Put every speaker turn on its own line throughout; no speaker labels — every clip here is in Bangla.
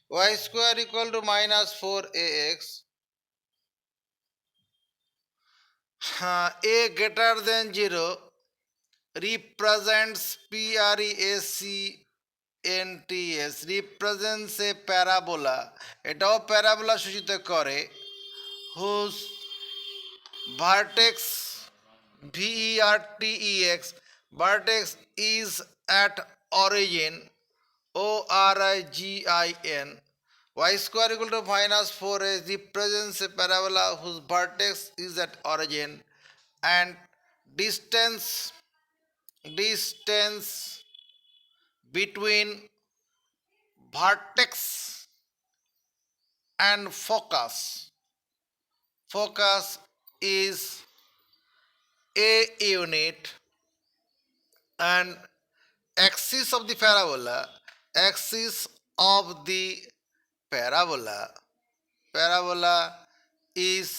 y square equal to minus 4ax. A greater than 0 represents PRESCNTS represents a parabola. এটাও প্যারাবোলা সূচিত করে whose vertex vertex is at origin ORIGIN. Y square equal to minus 4a represents a parabola whose vertex is at origin and distance between vertex and focus is a unit, and axis of the parabola is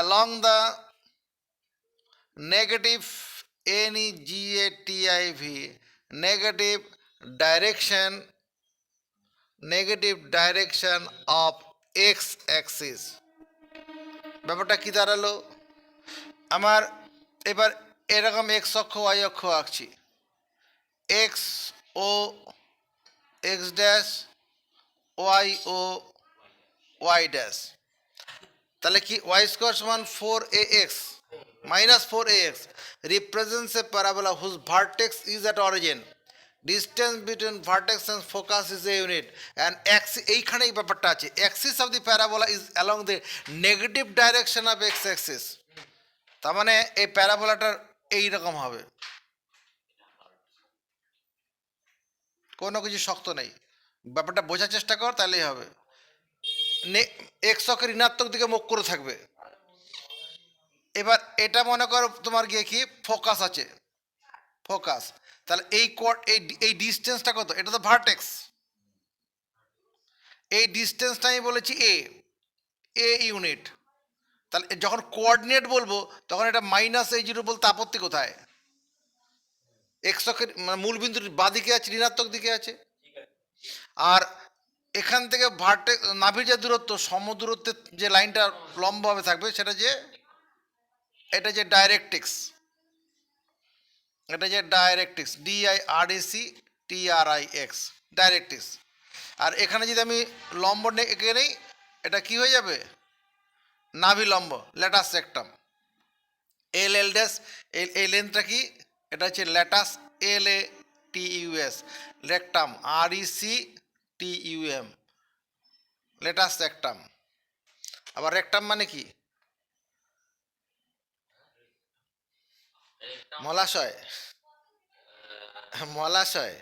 along the negative negative direction of x axis. ব্যাপারটা কি দাঁড়ালো? আমার এবার এরকম এক্স অক্ষ ওয়াই অক্ষ আঁকছি, এক্স ও এক্স ড্যাশ, ওয়াই ও ওয়াই ড্যাশ। তাহলে কি ওয়াই স্কোয়ার সমান 4ax minus 4ax represents a parabola whose vertex is at origin. Distance between vertex and focus is a unit, and এইখানে এই ব্যাপারটা আছে, axis of the parabola is along the negative direction of x axis. তার মানে এই প্যারাবোলাটার এইরকম হবে, কোনো কিছু শক্ত নেই, ব্যাপারটা বোঝার চেষ্টা কর তাহলেই হবে। এক্স অক্ষের ঋণাত্মক দিকে মুখ করে থাকবে। এবার এটা মনে করো তোমার গিয়ে কি ফোকাস আছে, ফোকাস, তাহলে এই ডিস্টেন্সটা কত? এটা তো ভার্টেক্স, এই ডিস্টেন্সটা আমি বলেছি এ ইউনিট। তাহলে যখন কোঅর্ডিনেট বলবো তখন এটা মাইনাস a0 বলতে আপত্তি কোথায়? এক্স অক্ষের মূল বিন্দুর বাঁদিকে আছে, ঋণাত্মক দিকে আছে। আর এখান থেকে নাভির যে দূরত্ব, সমদূরত্বের যে লাইনটা লম্বভাবে থাকবে সেটা যে এটা যে ডাইরেক্ট্রিক্স, এটা যে ডাইরেক্ট্রিক্স DIRECTRIX ডাইরেক্ট্রিক্স। আর এখানে যদি আমি লম্ব এঁকে নেই, এটা কি হয়ে যাবে? নাভি লম্ব, ল্যাটাস রেক্টাম। এল ড্যাশ এই লেন্থটা কি? এটা হচ্ছে latus LATUS, rectum RECTUM, latus rectum. আবার রেক্টাম মানে কি? মলাশয়, মলাশয়।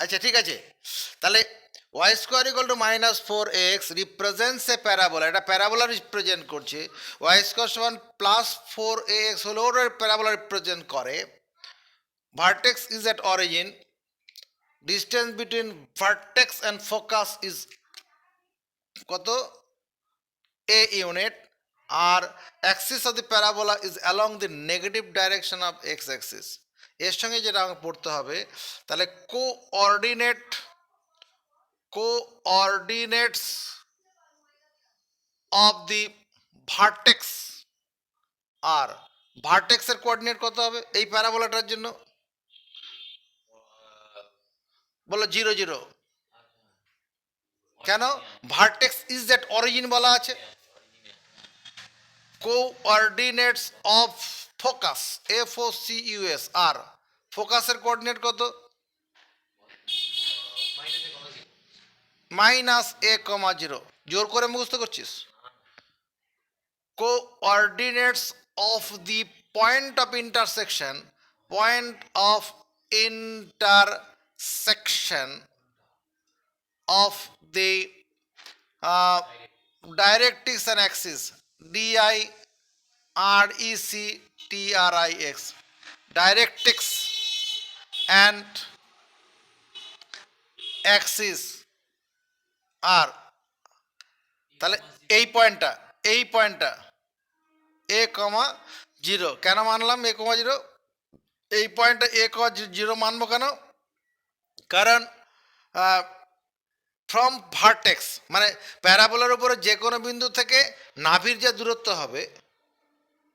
আচ্ছা ঠিক আছে, তাহলে y square equal to minus 4x represents a parabola, এটা প্যারাবোলা রিপ্রেজেন্ট করছে। y স্কোয়ার সমান প্লাস 4ax হলো ওটা প্যারাবোলা রিপ্রেজেন্ট করে। Vertex is at origin, distance between vertex and focus is কত? a ইউনিট, আর axis of the parabola is along the negative direction of x axis. এর সঙ্গে যেটা আমাকে পড়তে হবে, তাহলে কোঅর্ডিনেটস অফ দি ভার্টেক্স, আর ভার্টেক্সের কোঅর্ডিনেট কত হবে এই প্যারাবোলাটার জন্য? বলো 0 0। কেন? ভার্টেক্স ইজ দ্যাট অরিজিন বলা আছে। কোঅর্ডিনেটস অফ ফোকাস FOCUS, আর ফোকাসের কোঅর্ডিনেট কত? Minus a,0। জোর করে মুখস্থ করছিস? Coordinates of the point of intersection of the directrix and axis DIRECTRIX, directrix and axis আর তাহলে এই পয়েন্টটা a,0 কেন মানলাম a,0? এই পয়েন্টটা a,0 মানবো কেন? কারণ ফ্রম ভার্টেক্স মানে প্যারাবোলার উপরে যে কোনো বিন্দু থেকে নাভির যে দূরত্ব হবে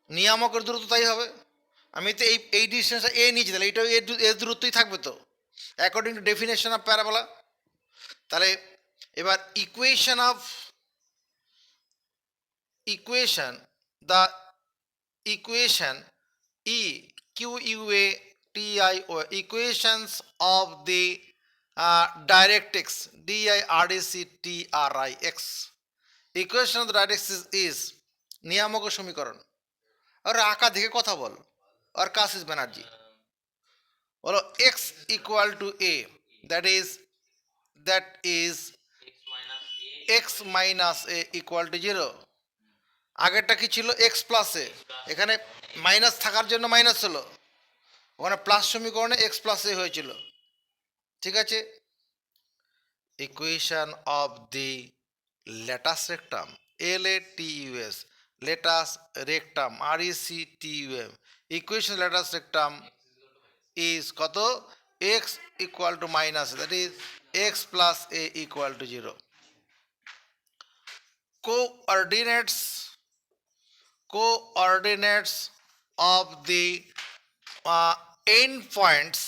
নিয়ামকের দূরত্ব তাই হবে। আমি তো এই ডিস্টেন্সটা এ নিয়েছি, তাহলে এইটাও এর দূরত্বই থাকবে তো according to definition of parabola. তাহলে এবার equation the equation EQUATIO equations of the directrix DIRECTRIX equation of the directrix is নিয়ামক সমীকরণ। আর আঁকা দেখে কথা বল। আর কাশিস ব্যানার্জি বলো x equal to a, that is x minus a equal to 0। আগেরটা কি ছিল x প্লাস এ, এখানে মাইনাস থাকার জন্য মাইনাস হলো, ওখানে প্লাস সমীকরণে x প্লাস এ হয়েছিল। ঠিক আছে, equation of the latus rectum LATUS latus rectum RECTUM equation latus rectum is কত x equal to minus, that is x plus a equal to 0। coordinates of the end points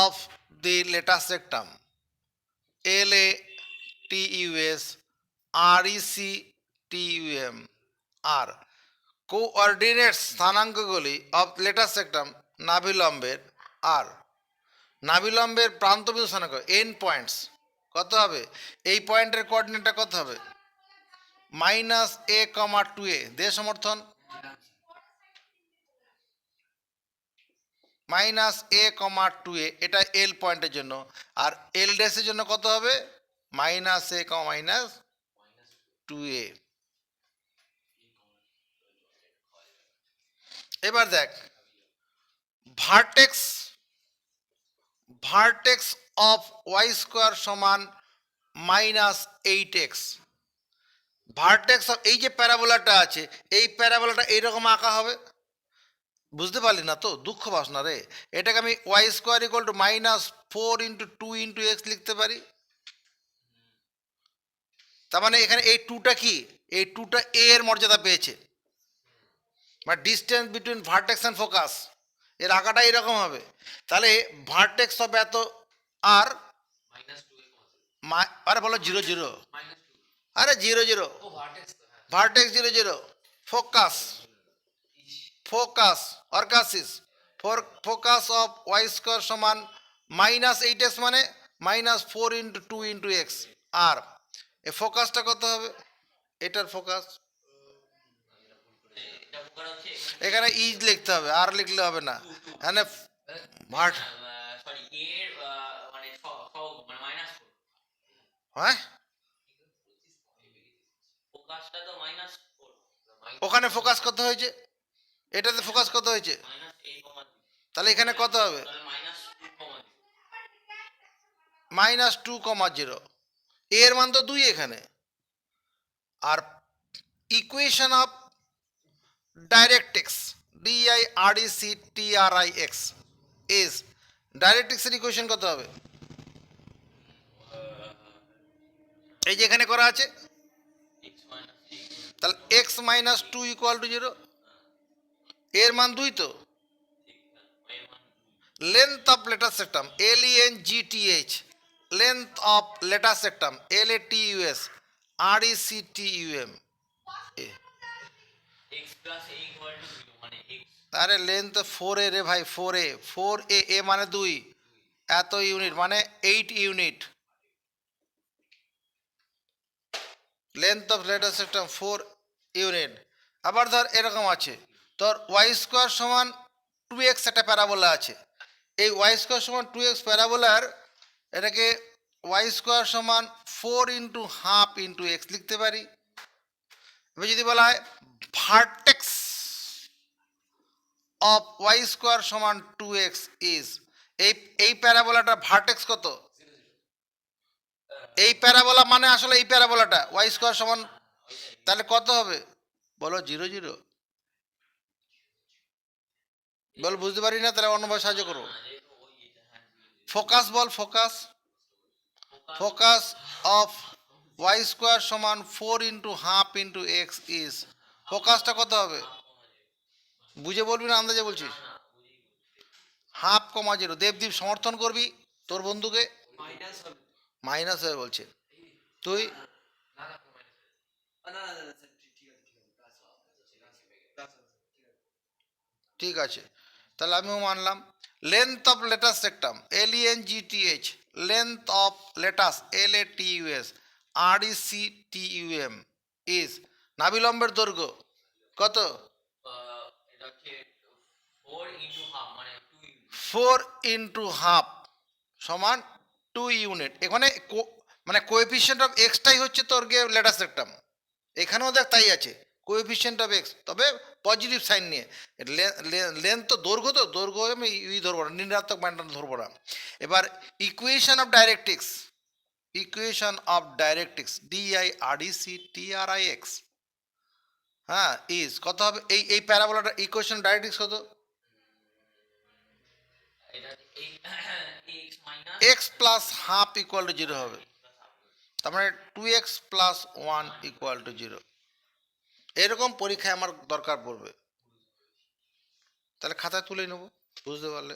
of the lattice rectum LATUS RECTUM are coordinates স্থানাঙ্কগুলি of lattice rectum নাভিলম্বের আর নাভিলম্বের প্রান্তবিন্দু স্থানাঙ্ক এন্ড পয়েন্টস কত হবে, এই পয়েন্টের কোঅর্ডিনেটটা কত হবে -a,2a দে সমর্থন -a,2a এটা এল পয়েন্টের জন্য, আর এল ড্যাশের জন্য কত হবে -a,-2a। এবার দেখ ভার্টেক্স অফ ওয়াই স্কোয়ার সমান -8x। ভার্টেক্স অফ এই যে প্যারাবোলাটা আছে, এই প্যারাবোলাটা এইরকম আঁকা হবে। বুঝতে পারলি না তো, দুঃখ পাস না রে। এটাকে আমি Y square equal two -4 × 2 × x লিখতে পারি। তার মানে এখানে এই টুটা কি, এই টুটা এ এর মর্যাদা পেয়েছে, মানে distance between vertex and focus এর আঁকাটা এরকম হবে। তাহলে ভার্টেক্স হবে এত আর আরে বলো 0 0, আরে 0 0, ভার্টেক্স 0 0, ফোকাস অর্কাসিস ফোকাস অফ ওয়াই স্কোয়ার সমান -8x মানে -4 × 2 × x। আর এই ফোকাসটা কত হবে, এটার ফোকাস এখানে ইজ লিখতে হবে, আর লিখলে হবে না। এখানে ভার্ট হ্যাঁ ওখানে ফোকাস কত হয়েছে, এটাতে ফোকাস কত হয়েছে, তাহলে এখানে কত হবে -2,0 এর মান তো 2 এখানে। আর equation of directrix DIRECTRIX is ডাইরেক্ট্রিক্সের ইকুয়েশন কত হবে, এই যে এখানে করা আছে, তাহলে x - 2 = 0, এর মান 2 তো। Length of latus rectum LENGTH length of latus rectum LATUS RECTUM আরে লেন্থ 4a রে ভাই, 4a এ মানে 2, এত ইউনিট মানে 8 unit. Length of latus rectum 4 unit. আবার ধর এরকম আছে, তোর ওয়াই স্কোয়ার সমান 2x একটা প্যারাবোলা আছে, এই ওয়াই স্কোয়ার সমান 2x প্যারাবোলার এটাকে ওয়াই স্কোয়ার সমান 4 × ½ × x লিখতে পারি। এবার যদি বলা হয় ভার্টেক্স অফ ওয়াই স্কোয়ার সমান 2x ইজ, এই প্যারাবোলাটা ভার্টেক্স কত, এই প্যারাবোলা মানে আসলে এই প্যারাবোলাটা ওয়াই স্কোয়ার সমান, তাহলে কত হবে বলো 0 0। বল বুঝতে পারি না, তাহলে অন্যভাবে সাহায্য করো। ফোকাস বল, focus. Focus of Y square সমান 4 into half into X is, ফোকাসটা কত হবে? বুঝে বলবি না আন্দাজে বলছিস? হাফ কমা জিরো। দেবদীপ সমর্থন করবি তোর বন্ধুকে? মাইনাস হয়ে বলছে। তুই? ঠিক আছে, তাহলে আমিও মানলাম। Length of latus rectum, LENGTH, length of latus LATUS RECTUM is, নাভিলম্বের দৈর্ঘ্য কত? 4 ইন্টু হাফ সমান 2 ইউনিট। এখানে মানে কোএফিসিয়েন্ট অফ এক্সটাই হচ্ছে তোর গিয়ে লেটাস সেক্টাম। এখানেও দেখ তাই আছে, কোএফিসিয়েন্ট অফ এক্স, তবে পজিটিভ সাইন নিয়ে। লেন্থ তো দৈর্ঘ্য, তো দৈর্ঘ্য আমি ধরবো না, ঋণাত্মক মানটা ধরবো না। এবার equation of directrix, equation of directrix DIRECTRIX, হ্যাঁ, ইজ কত হবে? এই প্যারাবোলাটা ইকুয়েশন ডাইরেক্ট্রিক্স কত? X plus half equal to zero হবে, তার মানে 2x plus 1 equal to zero. এরকম পরীক্ষায় আমার দরকার পড়বে, তাহলে খাতায় তুলে নেবো, বুঝতে পারলে?